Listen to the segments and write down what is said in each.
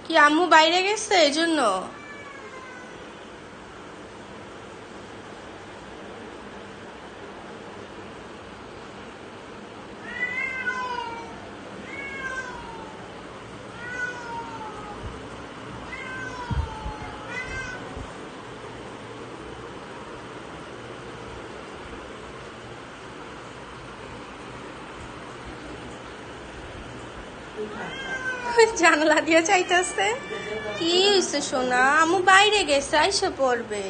কি আম্মু বাইরে গেছে এই জন্য? জানলা দিয়ে চাইতেছে। কি হয়েছে সোনা? আম্মু বাইরে গেছে, আইসা পড়বে।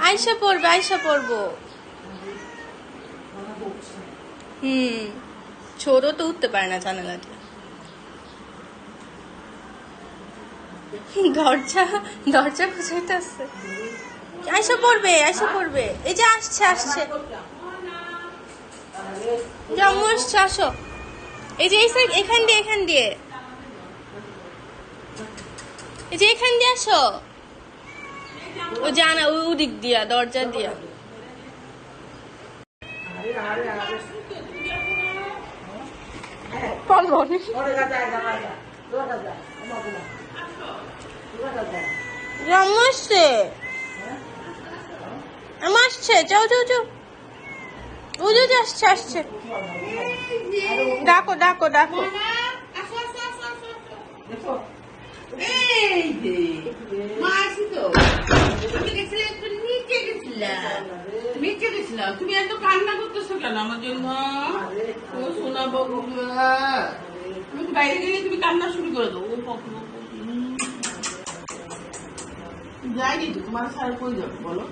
আইসা পড়বে, আইসা পড়বো। ছোট তো উঠতে পারে না জানালা দিয়ে। দরজা দরজা খুঁজাইতেছে। আইসা পড়বে, আইসা পড়বে। এই যে আসছে আসছে। আম্মু আসছে, আসো। এই যে এই সাইড, এখান দিয়ে এখান দিয়ে, এই যে এখান দিয়ে আসো। ও জানা ওই দিক দিয়া, দরজা দিয়া। আম্মু আসছে, আম্মু আসছে, যাও যাও যাও। ওই যে আসছে আসছে। ডাকো ডাকো ডাকো। তুমি এত কান্না করতেছো কেন আমার জন্য? শোনা বগুলা, তুমি বাইরে গেলে তুমি কান্না শুরু করে দাও। যাইনি তো, তোমার সারা কই যাবে বলো?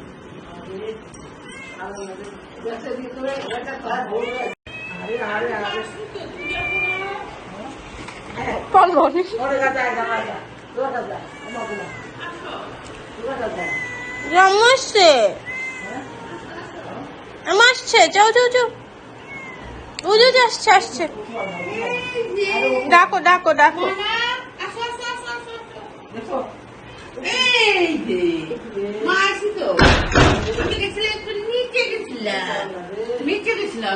আম্মু আসছে, আম্মু আসছে, যাও যাও যাও। ওই যে আসছে আসছে। ডাকো ডাকো ডাকো।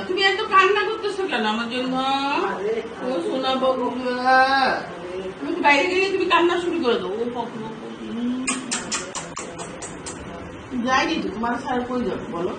তুমি এত কান্না করতেছো কেন আমার জন্য? শোনা বগুলা, তুমি বাইরে গেলে তুমি কান্না শুরু করে দাও। যাইনি তো, তোমার সারা কই যাবে বলো?